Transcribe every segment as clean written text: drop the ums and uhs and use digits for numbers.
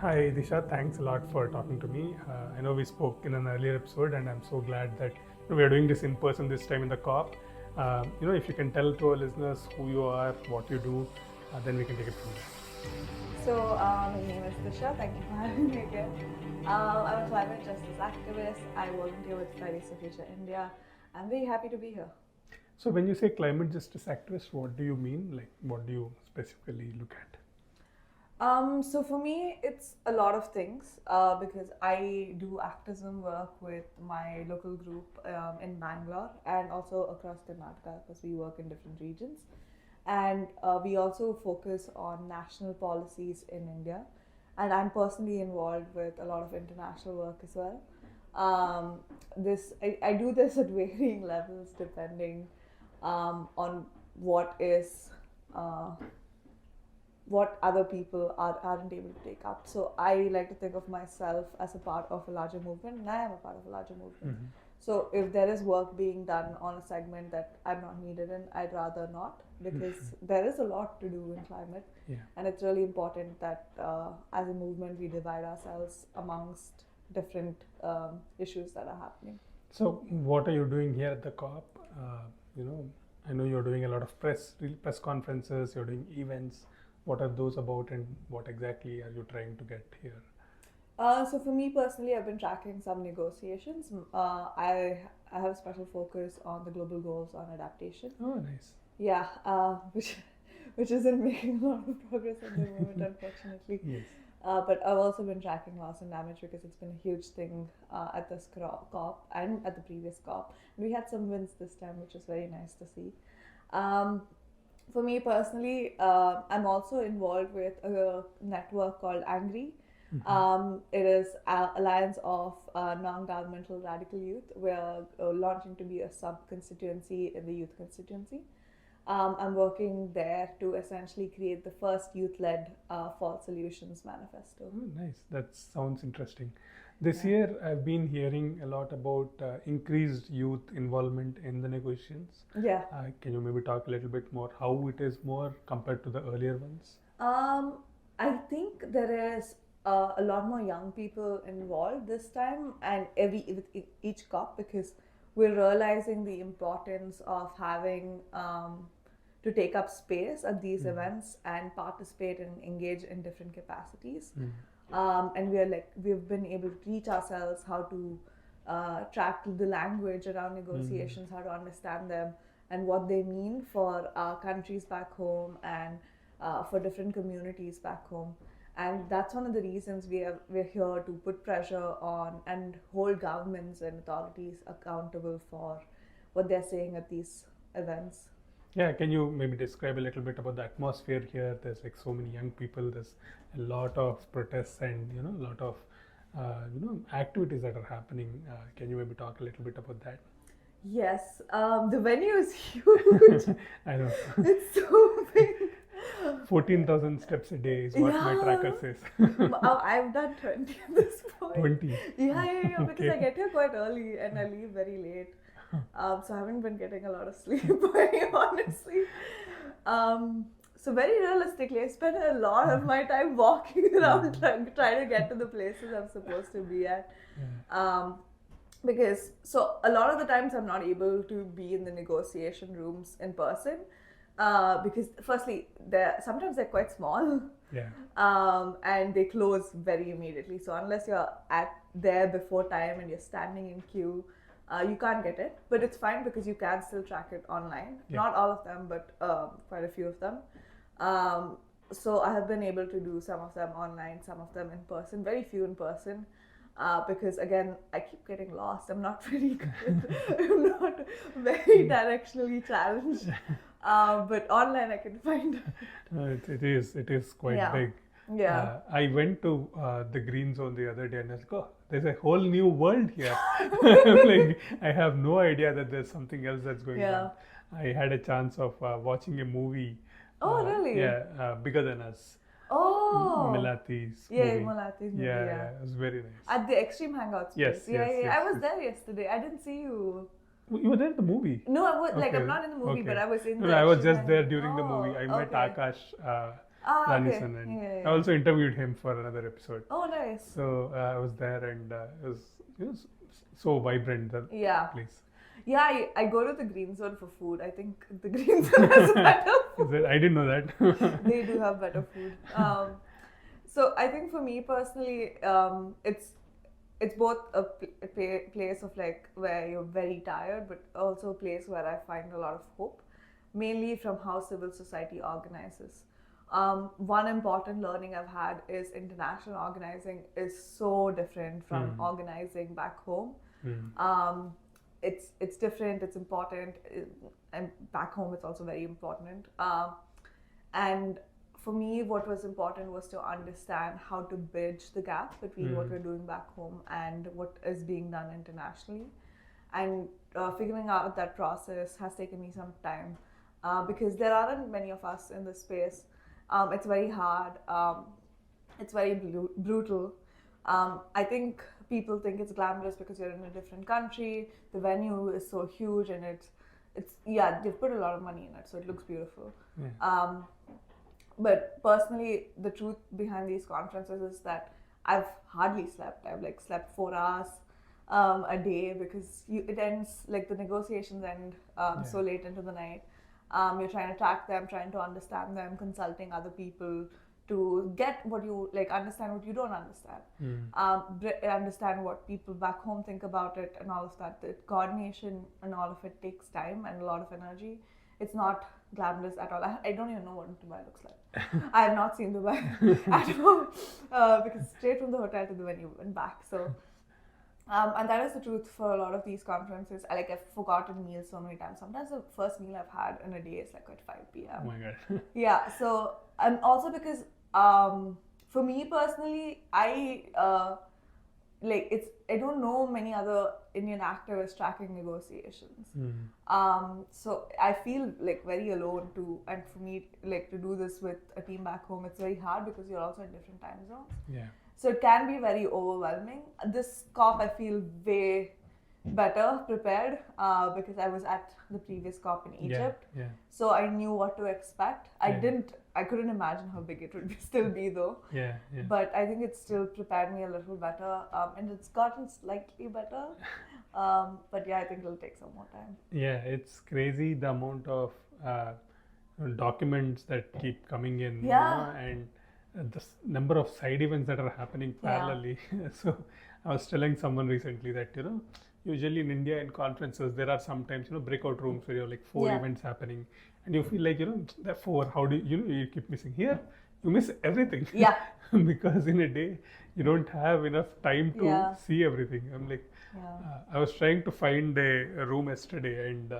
Hi Disha, thanks a lot for talking to me. I know we spoke in an earlier episode, and I'm so glad that we are doing this in person this time in the COP. If you can tell to our listeners who you are, what you do, then we can take it from there. My name is Disha. Thank you for having me again. I'm a climate justice activist. I volunteer with Fridays for Future India. I'm very happy to be here. So, when you say climate justice activist, what do you mean? Like, what do you specifically look at? So for me, it's a lot of things because I do activism work with my local group in Bangalore and also across Karnataka because we work in different regions. And we also focus on national policies in India. And I'm personally involved with a lot of international work as well. I do this at varying levels depending on what is what other people aren't able to take up. So I like to think of myself as a part of a larger movement, and I am a part of a larger movement. Mm-hmm. So if there is work being done on a segment that I'm not needed in, I'd rather not, because there is a lot to do in climate. Yeah. And it's really important that as a movement we divide ourselves amongst different issues that are happening. So, what are you doing here at the COP? I know you're doing a lot of press conferences, you're doing events. What are those about, and what exactly are you trying to get here? So for me personally, I've been tracking some negotiations. I have a special focus on the global goals on adaptation. Oh, nice. Yeah, which isn't making a lot of progress at the moment, unfortunately. Yes. But I've also been tracking loss and damage because it's been a huge thing at this COP and at the previous COP. And we had some wins this time, which is very nice to see. For me personally, I'm also involved with a network called Angry. It is an alliance of non-governmental radical youth. We're launching to be a sub-constituency in the youth constituency. I'm working there to essentially create the first youth-led fall solutions manifesto. Oh, nice. That sounds interesting. This year, I've been hearing a lot about increased youth involvement in the negotiations. Yeah. Can you maybe talk a little bit more how it is more compared to the earlier ones? I think there is a lot more young people involved this time, and with each COP, because we're realizing the importance of having to take up space at these events and participate and engage in different capacities. And we've been able to teach ourselves how to track the language around negotiations, how to understand them, and what they mean for our countries back home and for different communities back home. And that's one of the reasons we're here to put pressure on and hold governments and authorities accountable for what they're saying at these events. Yeah, can you maybe describe a little bit about the atmosphere here? There's like so many young people. There's a lot of protests and a lot of activities that are happening. Can you maybe talk a little bit about that? Yes, the venue is huge. I know. It's so big. 14,000 steps a day is what my tracker says. I've done 20 at this point. 20? Yeah, because I get here quite early and I leave very late. So I haven't been getting a lot of sleep, very honestly. So very realistically, I spend a lot of my time walking around trying to get to the places I'm supposed to be at. Because so a lot of the times I'm not able to be in the negotiation rooms in person. Because firstly, sometimes they're quite small, and they close very immediately. So unless you're there before time and you're standing in queue, you can't get it. But it's fine because you can still track it online. Not all of them, but quite a few of them. So I have been able to do some of them online, some of them in person, very few in person. Because again, I keep getting lost. I'm not very good. I'm not very directionally challenged. But online I can find it is quite big. Yeah. I went to the green zone the other day and I was like, oh, there's a whole new world here. Like, I have no idea that there's something else that's going on. I had a chance of watching a movie. Oh, really? Yeah, Bigger Than Us. Oh. Melati's movie. Yeah, Melati's movie. Yeah, it was very nice. At the Extreme Hangouts place. Yes. I was there yesterday. I didn't see you. You were there in the movie? No, I was I'm not in the movie, but I was in. No, I was just there during the movie. I met Akash. Rani's Okay. son, and Yeah, I yeah. also interviewed him for another episode. Oh, nice. So I was there, and it was so vibrant, the Yeah. place. Yeah, I go to the green zone for food. I think the green zone has better Is food. it? I didn't know that. They do have better food. So I think for me personally, it's both a place of like where you're very tired, but also a place where I find a lot of hope, mainly from how civil society organizes. One important learning I've had is international organizing is so different from organizing back home. It's different, it's important, and back home it's also very important. And for me, what was important was to understand how to bridge the gap between what we're doing back home and what is being done internationally. And figuring out that process has taken me some time because there aren't many of us in this space. It's very hard. It's very brutal. I think people think it's glamorous because you're in a different country. The venue is so huge, and it's yeah, they've put a lot of money in it, so it looks beautiful. Yeah. But personally, the truth behind these conferences is that I've hardly slept. I've like slept 4 hours a day because it ends like the negotiations end so late into the night. You're trying to track them, trying to understand them, consulting other people to get what you like, understand what you don't understand, understand what people back home think about it, and all of that. The coordination and all of it takes time and a lot of energy. It's not glamorous at all. I don't even know what Dubai looks like. I have not seen Dubai at all because straight from the hotel to the venue and back. So, and that is the truth for a lot of these conferences. I've forgotten meals so many times. Sometimes the first meal I've had in a day is like at 5 p.m. Oh my god. Yeah. So, and also because for me personally, I don't know many other Indian activists tracking negotiations. So I feel like very alone too, and for me like to do this with a team back home, it's very hard because you're also in different time zones. Yeah. So it can be very overwhelming. This COP I feel way better prepared because I was at the previous COP in Egypt. Yeah. So I knew what to expect. I couldn't imagine how big it would still be though. Yeah. But I think it still prepared me a little better, and it's gotten slightly better. But yeah, I think it'll take some more time. Yeah, it's crazy the amount of documents that keep coming in, Yeah. and the number of side events that are happening parallelly. So I was telling someone recently that usually in India in conferences there are sometimes breakout rooms where you have like 4 events happening, and you feel like there are 4. How do you keep missing? Here you miss everything. Yeah. Because in a day you don't have enough time to see everything. I'm like, I was trying to find a room yesterday, and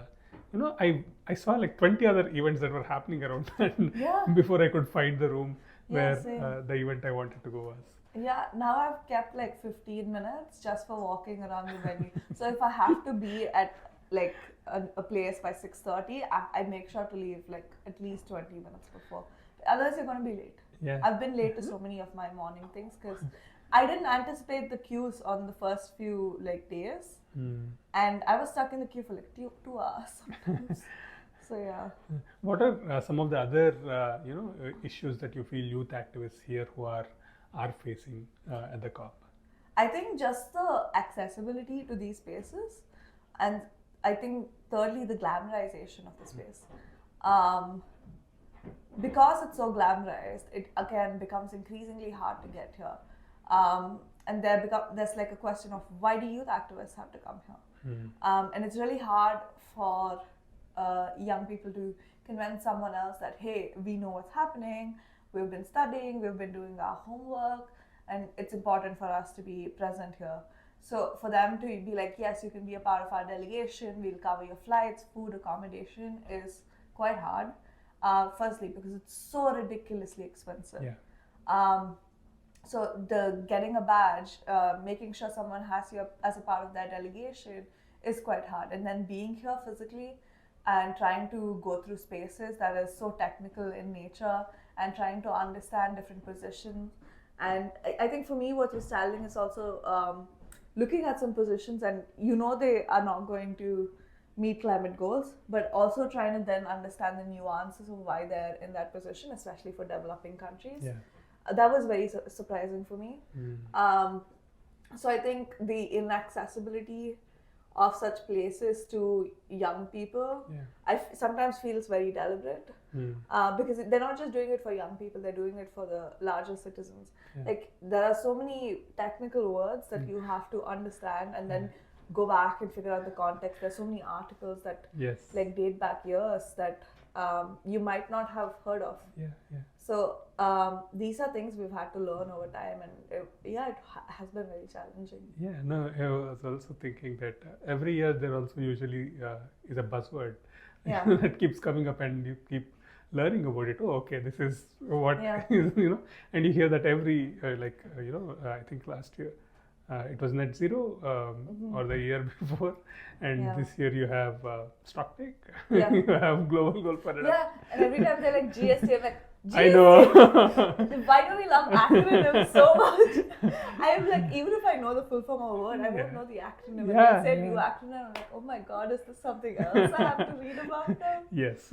I saw like 20 other events that were happening around before I could find the room where the event I wanted to go was. Yeah, now I've kept like 15 minutes just for walking around the venue. So if I have to be at like a place by 6:30, I make sure to leave like at least 20 minutes before. Otherwise, you're going to be late. Yeah. I've been late to so many of my morning things because I didn't anticipate the queues on the first few like days, and I was stuck in the queue for like 2 hours sometimes. So yeah. What are some of the other issues that you feel youth activists here who are facing at the COP? I think just the accessibility to these spaces, and I think thirdly the glamorization of the space. Because it's so glamorized, it again becomes increasingly hard to get here. And there's like a question of why do youth activists have to come here? And it's really hard for young people to convince someone else that, hey, we know what's happening, we've been studying, we've been doing our homework, and it's important for us to be present here. So for them to be like, yes, you can be a part of our delegation, we'll cover your flights, food, accommodation is quite hard. Firstly, because it's so ridiculously expensive. So the getting a badge, making sure someone has you as a part of their delegation is quite hard. And then being here physically and trying to go through spaces that is so technical in nature and trying to understand different positions. And I think for me, what was challenging is also looking at some positions and they are not going to meet climate goals, but also trying to then understand the nuances of why they're in that position, especially for developing countries. Yeah. That was very surprising for me. So I think the inaccessibility of such places to young people, sometimes feels very deliberate. Because they're not just doing it for young people, they're doing it for the larger citizens. Like, there are so many technical words that you have to understand and then go back and figure out the context. There's so many articles that like date back years that you might not have heard of. So these are things we've had to learn over time, and it has been very challenging. Yeah, no, I was also thinking that every year there also usually is a buzzword that keeps coming up, and you keep learning about it. Oh, okay, this is what is, and you hear that every I think last year it was net zero, or the year before, and this year you have stock take, you have global goal for reduction. Yeah, and every time they're like GST, I'm like, GST. I know. Why do we love acronyms so much? I'm like, even if I know the full form of a word, I won't know the acronym. When they say new acronym, I'm like, oh my god, is this something else I have to read about them? Yes.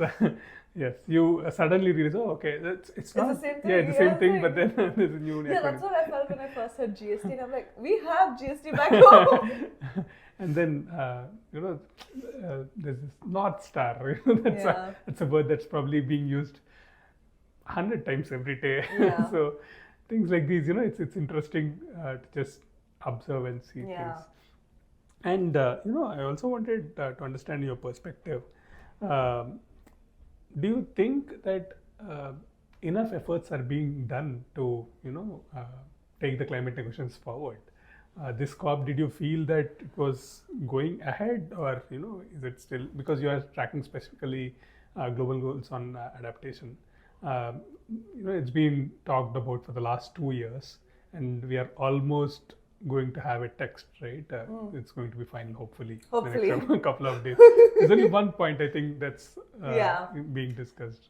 Yes, you suddenly realize, oh, okay, it's not the same thing. Yeah, it's the same thing, but then there's a new. Yeah, that's what I felt when I first heard GST, and I'm like, we have GST back home. And then there's this North Star. That's a word that's probably being used 100 times every day. So things like these, it's interesting to just observe and see things. And I also wanted to understand your perspective. Do you think that enough efforts are being done to, take the climate negotiations forward? This COP, did you feel that it was going ahead, or is it still, because you are tracking specifically global goals on adaptation? It's been talked about for the last 2 years, and we are almost going to have a text, right? It's going to be final, hopefully. The next couple of days. There's only one point I think that's being discussed.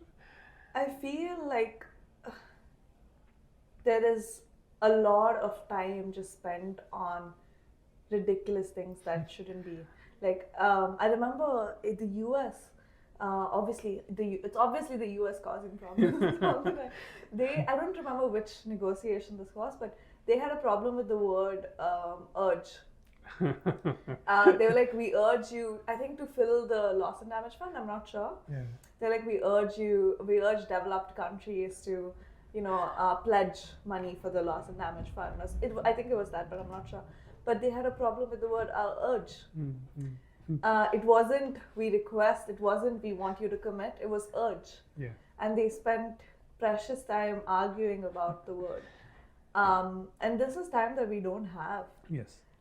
I feel like there is a lot of time just spent on ridiculous things that shouldn't be. Like, I remember in the US, it's obviously the US causing problems all the time. I don't remember which negotiation this was, but they had a problem with the word urge. They were like, we urge you, I think, to fill the loss and damage fund, I'm not sure. They're like, we urge developed countries to, pledge money for the loss and damage fund. I think it was that, but I'm not sure. But they had a problem with the word urge. It wasn't we request, it wasn't we want you to commit, it was urge. And they spent precious time arguing about the word. And this is time that we don't have.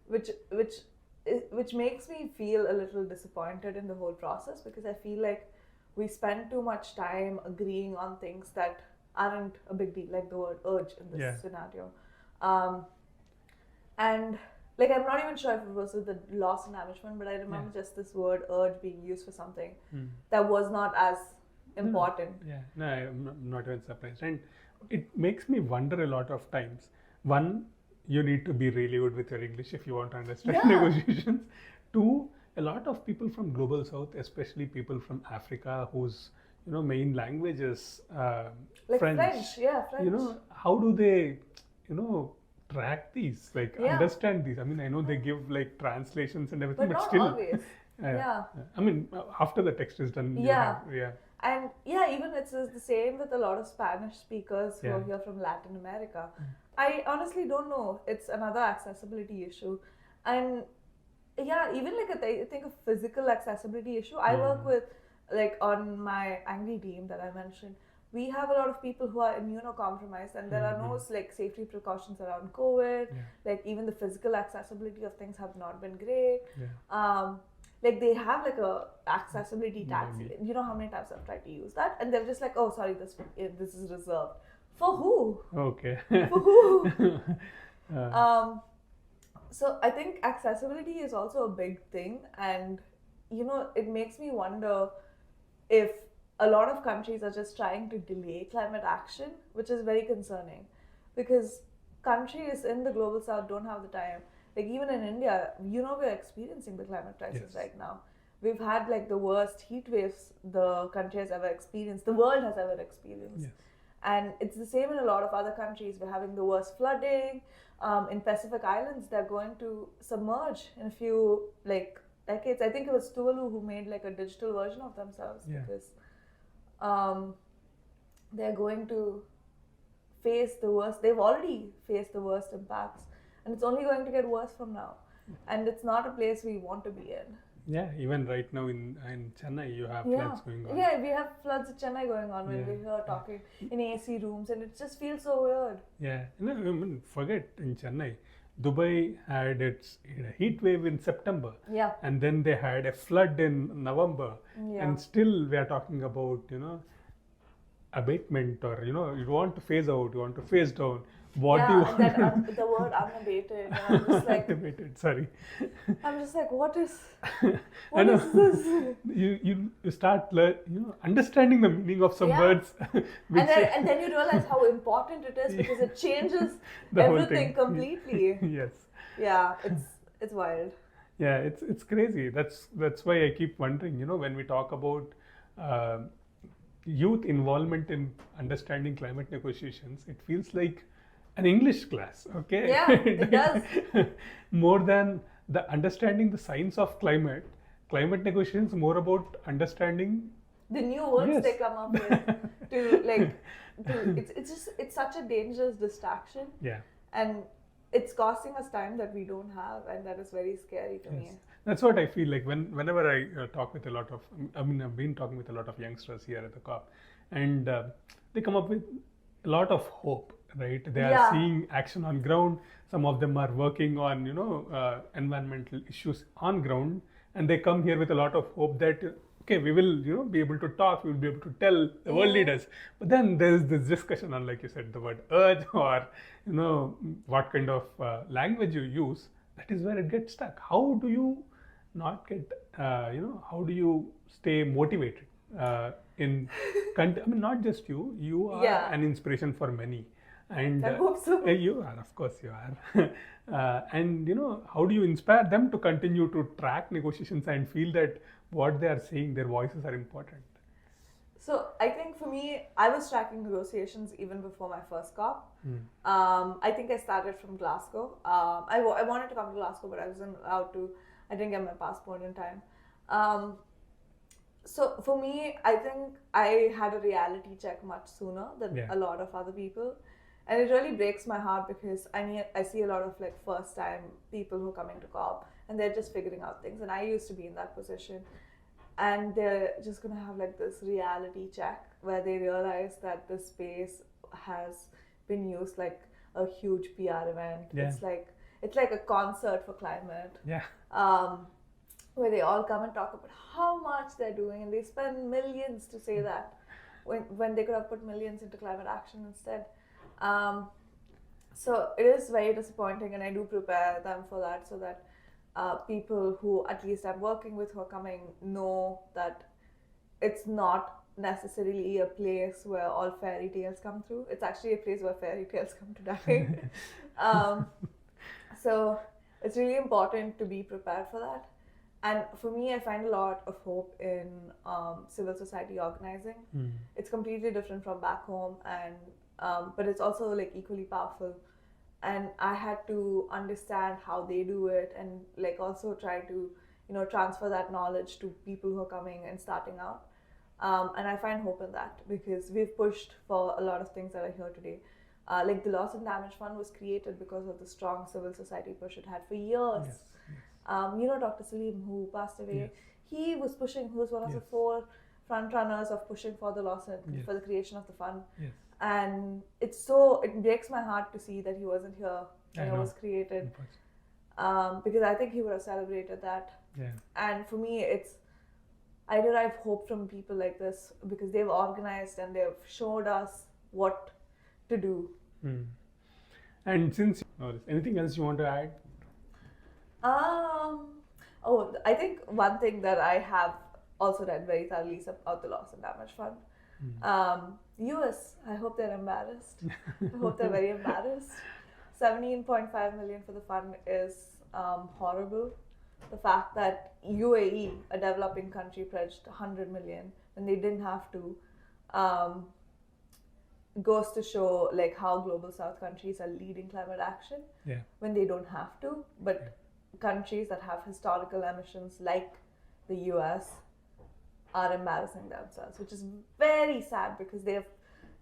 Which makes me feel a little disappointed in the whole process, because I feel like we spend too much time agreeing on things that aren't a big deal, like the word urge in this scenario. And like, I'm not even sure if it was with the loss and damage fund, but I remember just this word urge being used for something that was not as important. No, I'm not even surprised. And it makes me wonder a lot of times. One, you need to be really good with your English if you want to understand negotiations. Two, a lot of people from Global South, especially people from Africa, whose main language is like French. French. How do they track these, understand these? I mean, I know they give like translations and everything, but not still always. I mean, after the text is done, and even it's the same with a lot of Spanish speakers who are here from Latin America. I honestly don't know. It's another accessibility issue. And even like I think a physical accessibility issue. I work with, like, on my angry team that I mentioned, we have a lot of people who are immunocompromised, and there are no like safety precautions around COVID. Like, even the physical accessibility of things have not been great. Like, they have like a accessibility tax. You know how many times I've tried to use that, and they're just like, oh, sorry, this is reserved. For who? Okay. For who? So I think accessibility is also a big thing, and it makes me wonder if a lot of countries are just trying to delay climate action, which is very concerning, because countries in the global south don't have the time. Like, even in India, we're experiencing the climate crisis right now. we've had like the worst heat waves the country has ever experienced, the world has ever experienced. Yes. And it's the same in a lot of other countries. We're having the worst flooding. In Pacific Islands, they're going to submerge in a few like decades. I think it was Tuvalu who made like a digital version of themselves because they're going to face the worst. They've already faced the worst impacts, and it's only going to get worse from now. And it's not a place we want to be in. Yeah, even right now in Chennai, you have floods going on. Yeah, we have floods in Chennai going on when we're here talking in AC rooms, and it just feels so weird. Yeah, I mean, forget in Chennai. Dubai had its heat wave in September. Yeah. And then they had a flood in November. Yeah. And still we are talking about, abatement, or, you want to phase out, you want to phase down. What do you want? That, the word unabated. And I'm just like, unabated, sorry. I'm just like, what is this? You start understanding the meaning of some words. And then you realize how important it is because it changes everything completely. Yes. Yeah, it's wild. Yeah, it's crazy. That's why I keep wondering, when we talk about youth involvement in understanding climate negotiations, it feels like an English class, okay? Yeah, it does. More than the understanding the science of climate negotiations, more about understanding the new words they come up with. It's such a dangerous distraction. Yeah. And it's costing us time that we don't have, and that is very scary to me. That's what I feel like whenever I talk with a lot of, I've been talking with a lot of youngsters here at the COP, and they come up with a lot of hope, right? They are seeing action on ground. Some of them are working on, environmental issues on ground, and they come here with a lot of hope that, okay, we will, be able to talk, we will be able to tell the world leaders. But then there's this discussion on, like you said, the word urge, or, what kind of language you use. That is where it gets stuck. How do you not get, how do you stay motivated not just you are an inspiration for many. And I hope so. You are, of course you are. And how do you inspire them to continue to track negotiations and feel that what they are saying, their voices are important? So I think for me, I was tracking negotiations even before my first COP. I think I started from Glasgow. I wanted to come to Glasgow, but I wasn't allowed to. I didn't get my passport in time. So for me, I think I had a reality check much sooner than a lot of other people. And it really breaks my heart because I see a lot of like first time people who are coming to COP and they're just figuring out things. And I used to be in that position. And they're just going to have like this reality check where they realize that the space has been used like a huge PR event. Yeah. It's like a concert for climate. Yeah. Where they all come and talk about how much they're doing, and they spend millions to say that when they could have put millions into climate action instead. So it is very disappointing, and I do prepare them for that so that people who at least I'm working with who are coming know that it's not necessarily a place where all fairy tales come through. It's actually a place where fairy tales come to die. So it's really important to be prepared for that. And for me, I find a lot of hope in civil society organizing. It's completely different from back home, and but it's also like equally powerful. And I had to understand how they do it, and like also try to transfer that knowledge to people who are coming and starting out. And I find hope in that because we've pushed for a lot of things that are here today. Like the Loss and Damage Fund was created because of the strong civil society push it had for years. Yes. Dr. Salim, who passed away, he was one of the 4 front runners of pushing for the loss and for the creation of the fund. Yes. And it breaks my heart to see that he wasn't here when it was created. Because I think he would have celebrated that. Yeah. And for me, I derive hope from people like this because they've organized and they've showed us what to do. And since anything else you want to add? I think one thing that I have also read very thoroughly is about the Loss and Damage Fund. US, I hope they're embarrassed. I hope they're very embarrassed. 17.5 million for the fund is horrible. the fact that UAE, a developing country, pledged 100 million when they didn't have to, um, goes to show like how global south countries are leading climate action when they don't have to, but countries that have historical emissions like the US are embarrassing themselves, which is very sad because they have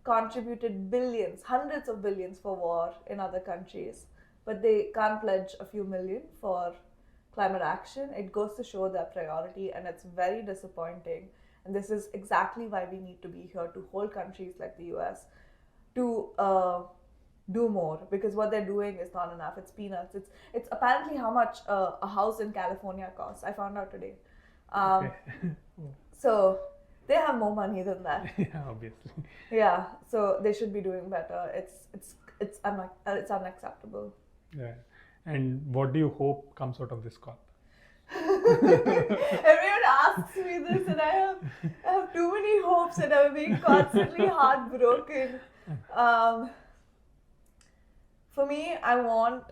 contributed billions, hundreds of billions for war in other countries, but they can't pledge a few million for climate action. It goes to show their priority, and it's very disappointing. And this is exactly why we need to be here to hold countries like the US to do more, because what they're doing is not enough. It's peanuts. It's apparently how much a house in California costs. I found out today. So they have more money than that. Yeah, obviously. Yeah, so they should be doing better. It's unacceptable. Yeah. And what do you hope comes out of this COP? Everyone asks me this, and I have too many hopes, and I'm being constantly heartbroken. For me, I want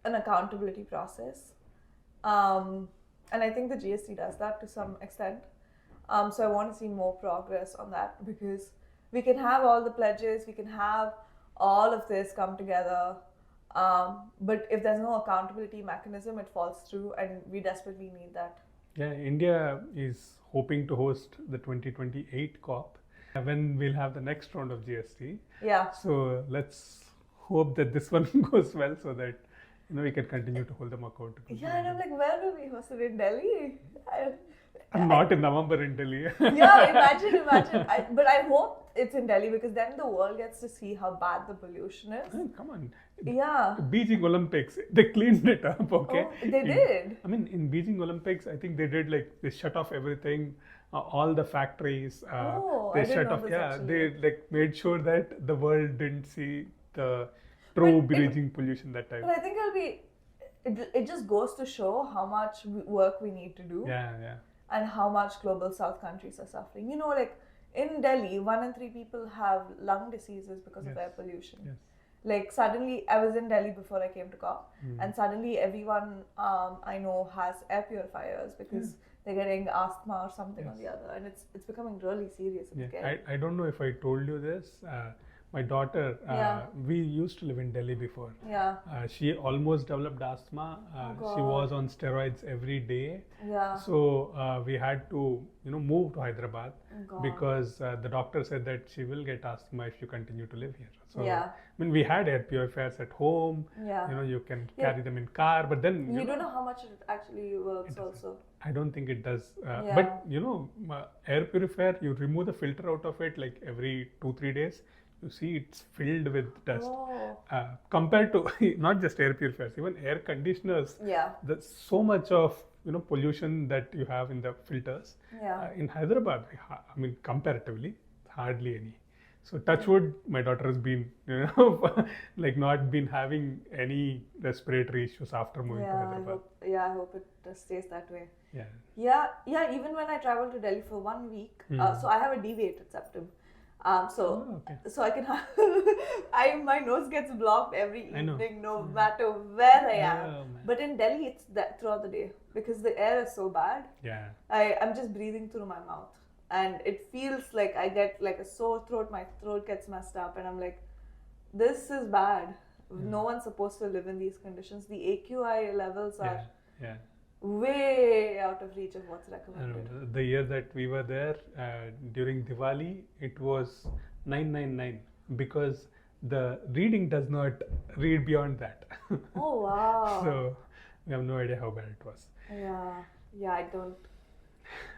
an accountability process, and I think the GST does that to some extent. So I want to see more progress on that, because we can have all the pledges, we can have all of this come together, but if there's no accountability mechanism, it falls through, and we desperately need that. Yeah, India is hoping to host the 2028 COP when we'll have the next round of GST. Yeah. So let's hope that this one goes well, so that we can continue to hold them accountable. Yeah, and I'm like, where will we host it? In Delhi? I'm not in November in Delhi. Yeah, imagine. But I hope it's in Delhi, because then the world gets to see how bad the pollution is. Oh, come on. Yeah. Beijing Olympics, they cleaned it up, okay? Oh, they did? I mean, in Beijing Olympics, I think they did they shut off everything, all the factories. They shut off. Yeah, actually. They made sure that the world didn't see the true Beijing pollution that time. But I think it just goes to show how much work we need to do. Yeah. And how much global south countries are suffering. Like in Delhi, 1 in 3 people have lung diseases because of air pollution. Yes. Like suddenly, I was in Delhi before I came to COP, and suddenly everyone I know has air purifiers because they're getting asthma or something or the other, and it's becoming really serious. I don't know if I told you this. My daughter, we used to live in Delhi before. Yeah. She almost developed asthma. She was on steroids every day. Yeah. So we had to, move to Hyderabad because the doctor said that she will get asthma if you continue to live here. So I mean, we had air purifiers at home. Yeah. You can carry them in car, but then you don't know how much it actually works. Also, I don't think it does. But air purifier, you remove the filter out of it like every 2-3 days. You see, it's filled with dust. Compared to not just air purifiers, even air conditioners. Yeah. There's so much of pollution that you have in the filters. Yeah. In Hyderabad, I mean, comparatively, hardly any. So touch wood, my daughter has been, not been having any respiratory issues after moving to Hyderabad. I hope it stays that way. Yeah. Yeah. Even when I traveled to Delhi for 1 week, so I have a deviated septum. So I can have my nose gets blocked every evening, no matter where I am. But in Delhi, it's that throughout the day because the air is so bad. Yeah. I'm just breathing through my mouth, and it feels like I get like a sore throat. My throat gets messed up, and I'm like, this is bad. No one's supposed to live in these conditions. The AQI levels are way out of reach of what's recommended. The year that we were there during Diwali, it was 999 because the reading does not read beyond that. Oh wow! So we have no idea how bad it was. Yeah, I don't.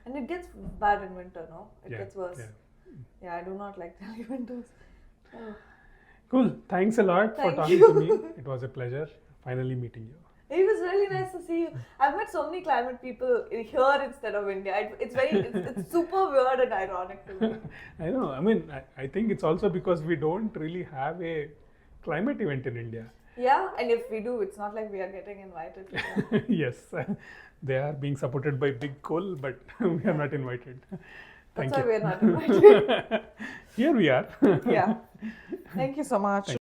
And it gets bad in winter, no? It gets worse. Yeah, I do not like Delhi winters. Oh. Cool. Thanks a lot for talking to me. It was a pleasure finally meeting you. It was really nice to see you. I've met so many climate people here instead of India. It's super weird and ironic to me. I know. I mean, I think it's also because we don't really have a climate event in India. Yeah, and if we do, it's not like we are getting invited. Yes, they are being supported by big coal, but we are not invited. That's why we are not invited. Here we are. Yeah. Thank you so much.